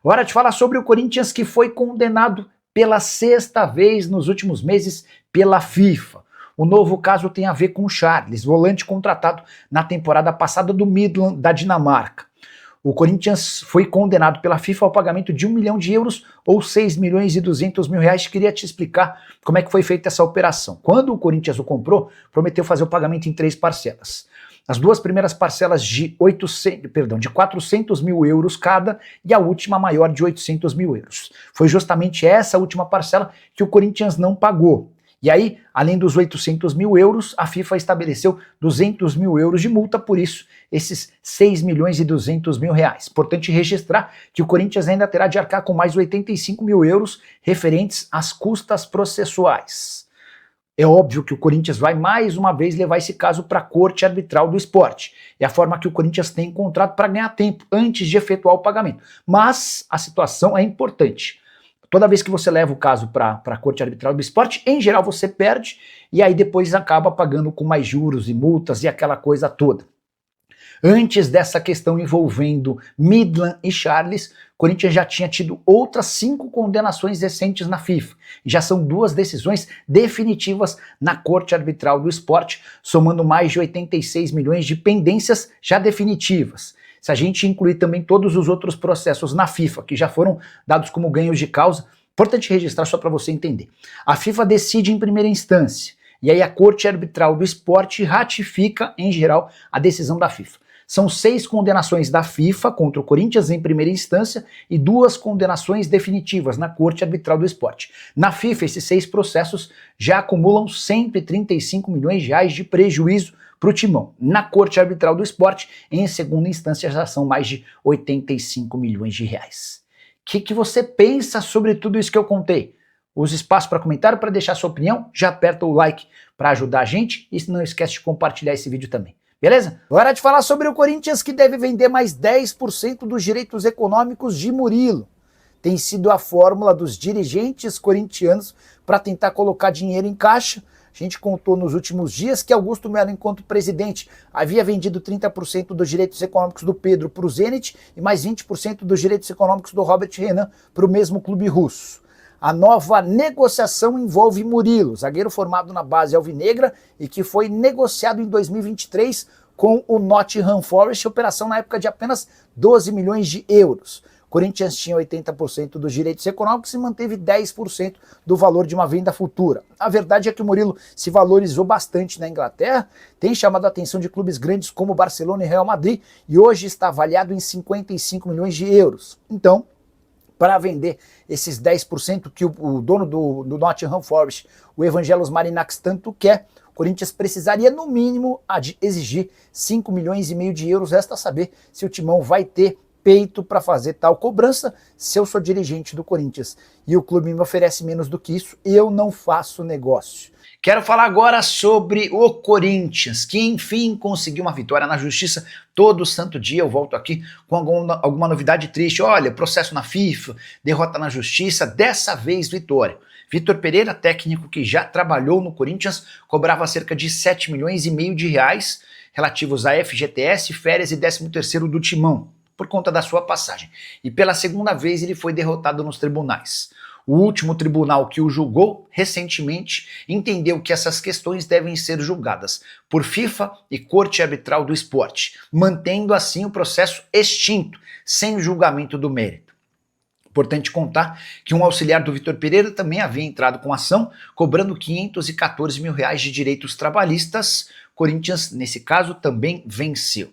Hora de falar sobre o Corinthians, que foi condenado pela sexta vez nos últimos meses pela FIFA. O novo caso tem a ver com o Charles, volante contratado na temporada passada do Midland da Dinamarca. O Corinthians foi condenado pela FIFA ao pagamento de 1 milhão de euros ou 6 milhões e 200 mil reais. Queria te explicar como é que foi feita essa operação. Quando o Corinthians o comprou, prometeu fazer o pagamento em 3 parcelas. As 2 primeiras parcelas de 400 mil euros cada e a última maior de 800 mil euros. Foi justamente essa última parcela que o Corinthians não pagou. E aí, além dos 800 mil euros, a FIFA estabeleceu 200 mil euros de multa, por isso, esses 6 milhões e 200 mil reais. Importante registrar que o Corinthians ainda terá de arcar com mais 85 mil euros referentes às custas processuais. É óbvio que o Corinthians vai mais uma vez levar esse caso para a Corte Arbitral do Esporte. É a forma que o Corinthians tem encontrado para ganhar tempo antes de efetuar o pagamento. Mas a situação é importante. Toda vez que você leva o caso para a Corte Arbitral do Esporte, em geral você perde e aí depois acaba pagando com mais juros e multas e aquela coisa toda. Antes dessa questão envolvendo Midland e Charles, o Corinthians já tinha tido outras 5 condenações recentes na FIFA. Já são 2 decisões definitivas na Corte Arbitral do Esporte, somando mais de 86 milhões de pendências já definitivas. Se a gente incluir também todos os outros processos na FIFA, que já foram dados como ganhos de causa, importante registrar só para você entender. A FIFA decide em primeira instância, e aí a Corte Arbitral do Esporte ratifica, em geral, a decisão da FIFA. São 6 condenações da FIFA contra o Corinthians em primeira instância e 2 condenações definitivas na Corte Arbitral do Esporte. Na FIFA, esses 6 processos já acumulam 135 milhões de reais de prejuízo para o Timão. Na Corte Arbitral do Esporte, em segunda instância, já são mais de 85 milhões de reais. O que você pensa sobre tudo isso que eu contei? Use espaço para comentário, para deixar sua opinião, já aperta o like para ajudar a gente e não esquece de compartilhar esse vídeo também. Beleza? Hora de falar sobre o Corinthians, que deve vender mais 10% dos direitos econômicos de Murilo. Tem sido a fórmula dos dirigentes corintianos para tentar colocar dinheiro em caixa. A gente contou nos últimos dias que Augusto Melo, enquanto presidente, havia vendido 30% dos direitos econômicos do Pedro para o Zenit e mais 20% dos direitos econômicos do Robert Renan para o mesmo clube russo. A nova negociação envolve Murilo, zagueiro formado na base alvinegra e que foi negociado em 2023 com o Nottingham Forest, operação na época de apenas 12 milhões de euros. O Corinthians tinha 80% dos direitos econômicos e manteve 10% do valor de uma venda futura. A verdade é que o Murilo se valorizou bastante na Inglaterra, tem chamado a atenção de clubes grandes como Barcelona e Real Madrid e hoje está avaliado em 55 milhões de euros. Então, para vender esses 10% que o dono do Nottingham Forest, o Evangelos Marinax, tanto quer, o Corinthians precisaria no mínimo exigir 5 milhões e meio de euros. Resta saber se o Timão vai ter peito para fazer tal cobrança. Se eu sou dirigente do Corinthians e o clube me oferece menos do que isso, eu não faço negócio. Quero falar agora sobre o Corinthians, que enfim conseguiu uma vitória na justiça. Todo santo dia eu volto aqui com alguma novidade triste. Olha, processo na FIFA, derrota na justiça, dessa vez vitória. Vitor Pereira, técnico que já trabalhou no Corinthians, cobrava cerca de 7 milhões e meio de reais relativos a FGTS, férias e 13º do Timão, por conta da sua passagem. E pela segunda vez ele foi derrotado nos tribunais. O último tribunal que o julgou recentemente entendeu que essas questões devem ser julgadas por FIFA e Corte Arbitral do Esporte, mantendo assim o processo extinto, sem julgamento do mérito. Importante contar que um auxiliar do Vitor Pereira também havia entrado com ação, cobrando 514 mil reais de direitos trabalhistas. Corinthians, nesse caso, também venceu.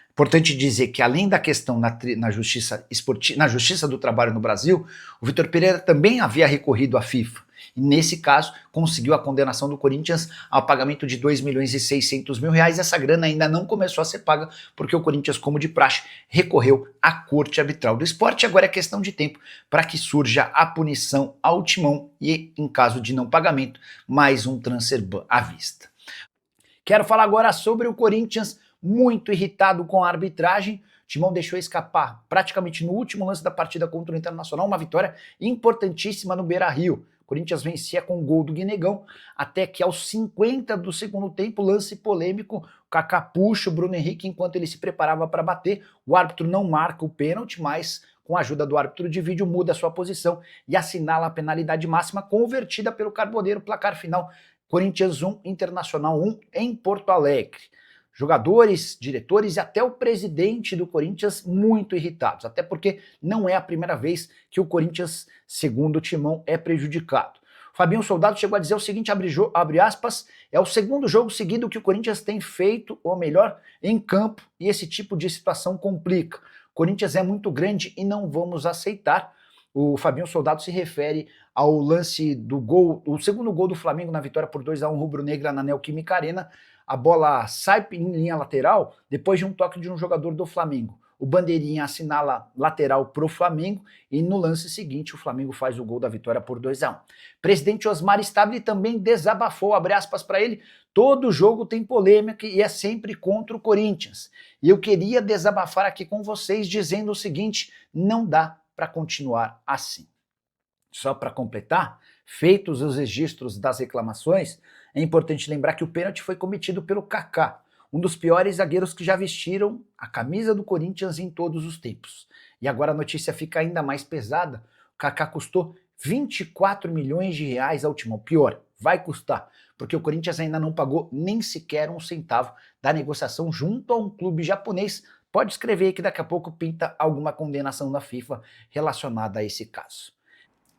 Importante dizer que, além da questão na Justiça do Trabalho no Brasil, o Vitor Pereira também havia recorrido à FIFA. E, nesse caso, conseguiu a condenação do Corinthians ao pagamento de 2 milhões e 600 mil reais. Essa grana ainda não começou a ser paga, porque o Corinthians, como de praxe, recorreu à Corte Arbitral do Esporte. Agora é questão de tempo para que surja a punição ao Timão e, em caso de não pagamento, mais um transfer ban à vista. Quero falar agora sobre o Corinthians, muito irritado com a arbitragem. O Timão deixou escapar praticamente no último lance da partida contra o Internacional uma vitória importantíssima no Beira-Rio. O Corinthians vencia com o gol do Guinegão, até que aos 50 do segundo tempo, lance polêmico, o Kaká puxa o Bruno Henrique enquanto ele se preparava para bater. O árbitro não marca o pênalti, mas com a ajuda do árbitro de vídeo, muda sua posição e assinala a penalidade máxima convertida pelo Carboneiro. Placar final: Corinthians 1, Internacional 1 em Porto Alegre. Jogadores, diretores e até o presidente do Corinthians muito irritados, até porque não é a primeira vez que o Corinthians, segundo o Timão, é prejudicado. Fabinho Soldado chegou a dizer o seguinte, abre aspas, é o segundo jogo seguido que o Corinthians tem feito, ou melhor, em campo, e esse tipo de situação complica. O Corinthians é muito grande e não vamos aceitar. O Fabinho Soldado se refere ao lance do gol, o segundo gol do Flamengo na vitória por 2-1 rubro-negra na Neoquímica Arena. A bola sai em linha lateral depois de um toque de um jogador do Flamengo. O bandeirinha assinala lateral pro Flamengo e no lance seguinte o Flamengo faz o gol da vitória por 2-1. Presidente Osmar Stabile também desabafou, abre aspas para ele, todo jogo tem polêmica e é sempre contra o Corinthians. E eu queria desabafar aqui com vocês dizendo o seguinte, não dá para continuar assim. Só para completar, feitos os registros das reclamações, é importante lembrar que o pênalti foi cometido pelo Kaká, um dos piores zagueiros que já vestiram a camisa do Corinthians em todos os tempos. E agora a notícia fica ainda mais pesada, o Kaká custou 24 milhões de reais ao Timão. Pior, vai custar, porque o Corinthians ainda não pagou nem sequer um centavo da negociação junto a um clube japonês. Pode escrever aí que daqui a pouco pinta alguma condenação da FIFA relacionada a esse caso.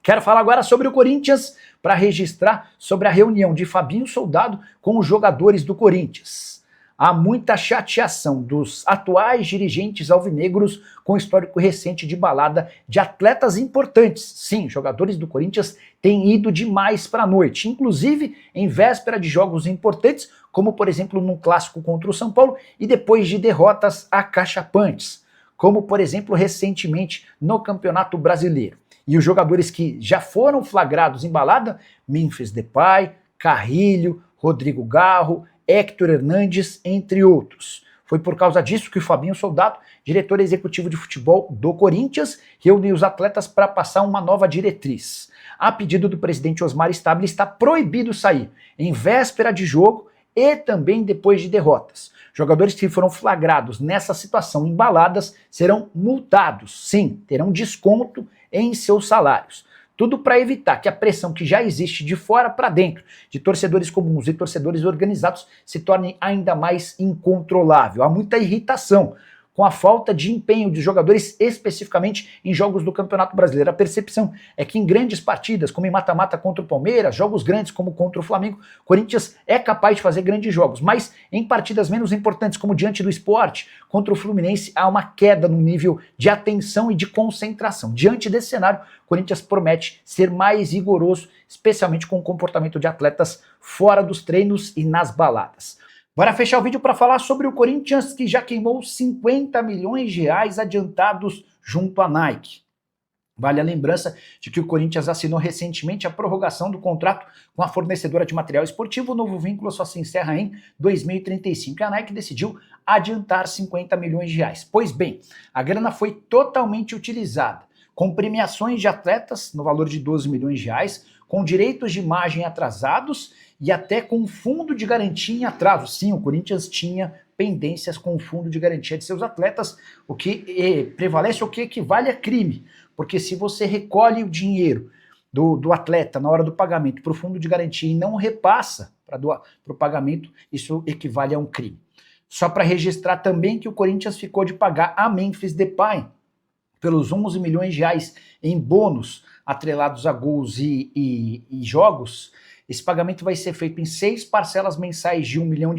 Quero falar agora sobre o Corinthians para registrar sobre a reunião de Fabinho Soldado com os jogadores do Corinthians. Há muita chateação dos atuais dirigentes alvinegros com o histórico recente de balada de atletas importantes. Sim, jogadores do Corinthians têm ido demais para a noite, inclusive em véspera de jogos importantes, como por exemplo no clássico contra o São Paulo e depois de derrotas acachapantes, como por exemplo recentemente no Campeonato Brasileiro. E os jogadores que já foram flagrados em balada, Memphis Depay, Carrilho, Rodrigo Garro, Héctor Hernandes, entre outros. Foi por causa disso que o Fabinho Soldado, diretor executivo de futebol do Corinthians, reuniu os atletas para passar uma nova diretriz. A pedido do presidente Osmar Stabile, está proibido sair em véspera de jogo e também depois de derrotas. Jogadores que foram flagrados nessa situação em baladas serão multados, sim, terão desconto em seus salários. Tudo para evitar que a pressão que já existe de fora para dentro, de torcedores comuns e torcedores organizados, se torne ainda mais incontrolável. Há muita irritação com a falta de empenho de jogadores, especificamente em jogos do Campeonato Brasileiro. A percepção é que em grandes partidas, como em mata-mata contra o Palmeiras, jogos grandes como contra o Flamengo, o Corinthians é capaz de fazer grandes jogos, mas em partidas menos importantes, como diante do Sport, contra o Fluminense, há uma queda no nível de atenção e de concentração. Diante desse cenário, o Corinthians promete ser mais rigoroso, especialmente com o comportamento de atletas fora dos treinos e nas baladas. Bora fechar o vídeo para falar sobre o Corinthians, que já queimou 50 milhões de reais adiantados junto à Nike. Vale a lembrança de que o Corinthians assinou recentemente a prorrogação do contrato com a fornecedora de material esportivo. O novo vínculo só se encerra em 2035 e a Nike decidiu adiantar 50 milhões de reais. Pois bem, a grana foi totalmente utilizada, com premiações de atletas no valor de 12 milhões de reais, com direitos de imagem atrasados e até com fundo de garantia em atraso. Sim, o Corinthians tinha pendências com o fundo de garantia de seus atletas, o que prevalece, o que equivale a crime, porque se você recolhe o dinheiro do atleta na hora do pagamento para o fundo de garantia e não repassa para o pagamento, isso equivale a um crime. Só para registrar também que o Corinthians ficou de pagar a Memphis Depay pelos 11 milhões de reais em bônus atrelados a gols e jogos. Esse pagamento vai ser feito em 6 parcelas mensais de R$1 milhão.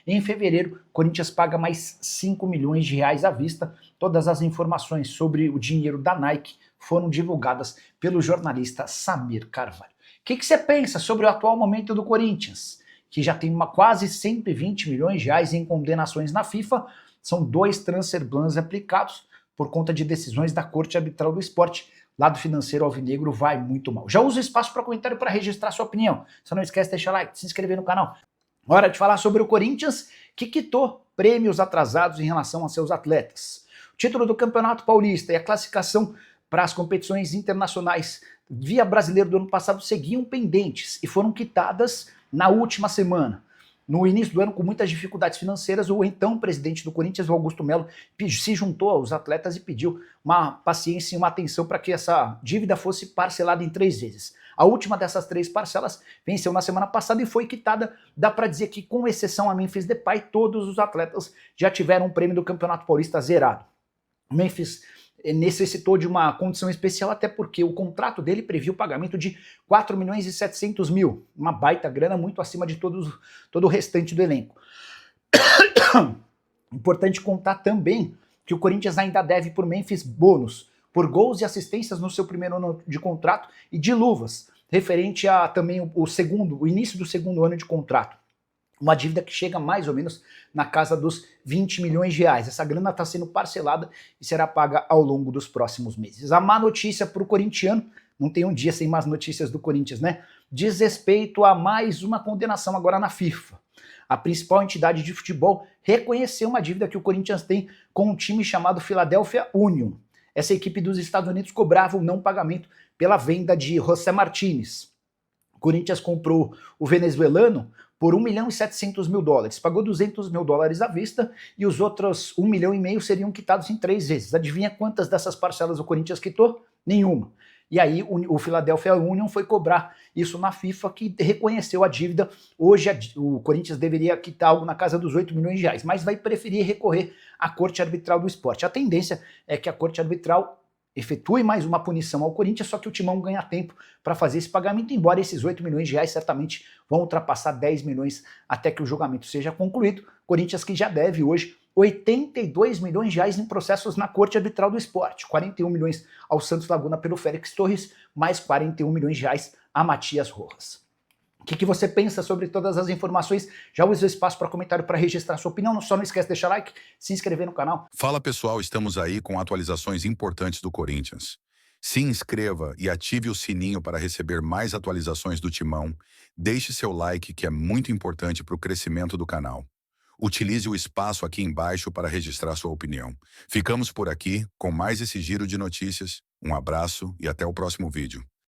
Em fevereiro, o Corinthians paga mais 5 milhões de reais à vista. Todas as informações sobre o dinheiro da Nike foram divulgadas pelo jornalista Samir Carvalho. O que você pensa sobre o atual momento do Corinthians, que já tem quase 120 milhões de reais em condenações na FIFA? São 2 transfer bans aplicados por conta de decisões da Corte Arbitral do Esporte. Lado financeiro alvinegro vai muito mal. Já usa o espaço para comentário para registrar sua opinião. Só não esquece de deixar like, de se inscrever no canal. Hora de falar sobre o Corinthians, que quitou prêmios atrasados em relação a seus atletas. O título do Campeonato Paulista e a classificação para as competições internacionais via brasileiro do ano passado seguiam pendentes e foram quitadas na última semana. No início do ano, com muitas dificuldades financeiras, o então presidente do Corinthians, o Augusto Melo, se juntou aos atletas e pediu uma paciência e uma atenção para que essa dívida fosse parcelada em 3 vezes. A última dessas 3 parcelas venceu na semana passada e foi quitada. Dá para dizer que, com exceção a Memphis Depay, todos os atletas já tiveram um prêmio do Campeonato Paulista zerado. O Memphis necessitou de uma condição especial, até porque o contrato dele previa o pagamento de 4 milhões e 700 mil, uma baita grana, muito acima de todo o restante do elenco. Importante contar também que o Corinthians ainda deve por Memphis bônus, por gols e assistências no seu primeiro ano de contrato e de luvas, referente a também o início do segundo ano de contrato. Uma dívida que chega mais ou menos na casa dos 20 milhões de reais. Essa grana está sendo parcelada e será paga ao longo dos próximos meses. A má notícia para o corintiano, não tem um dia sem más notícias do Corinthians, né? Diz respeito a mais uma condenação agora na FIFA. A principal entidade de futebol reconheceu uma dívida que o Corinthians tem com um time chamado Philadelphia Union. Essa equipe dos Estados Unidos cobrava o não pagamento pela venda de José Martínez. O Corinthians comprou o venezuelano por 1 milhão e 700 mil dólares. Pagou 200 mil dólares à vista e os outros 1 milhão e meio seriam quitados em 3 vezes. Adivinha quantas dessas parcelas o Corinthians quitou? Nenhuma. E aí o Philadelphia Union foi cobrar isso na FIFA, que reconheceu a dívida. Hoje o Corinthians deveria quitar algo na casa dos 8 milhões de reais, mas vai preferir recorrer à Corte Arbitral do Esporte. A tendência é que a Corte Arbitral efetue mais uma punição ao Corinthians, só que o Timão ganha tempo para fazer esse pagamento, embora esses 8 milhões de reais certamente vão ultrapassar 10 milhões até que o julgamento seja concluído. Corinthians que já deve hoje 82 milhões de reais em processos na Corte Arbitral do Esporte, 41 milhões ao Santos Laguna pelo Félix Torres, mais 41 milhões de reais a Matias Rojas. O que você pensa sobre todas as informações? Já usa o espaço para comentário para registrar sua opinião. Só não esquece de deixar like, se inscrever no canal. Fala pessoal, estamos aí com atualizações importantes do Corinthians. Se inscreva e ative o sininho para receber mais atualizações do Timão. Deixe seu like, que é muito importante para o crescimento do canal. Utilize o espaço aqui embaixo para registrar sua opinião. Ficamos por aqui com mais esse giro de notícias. Um abraço e até o próximo vídeo.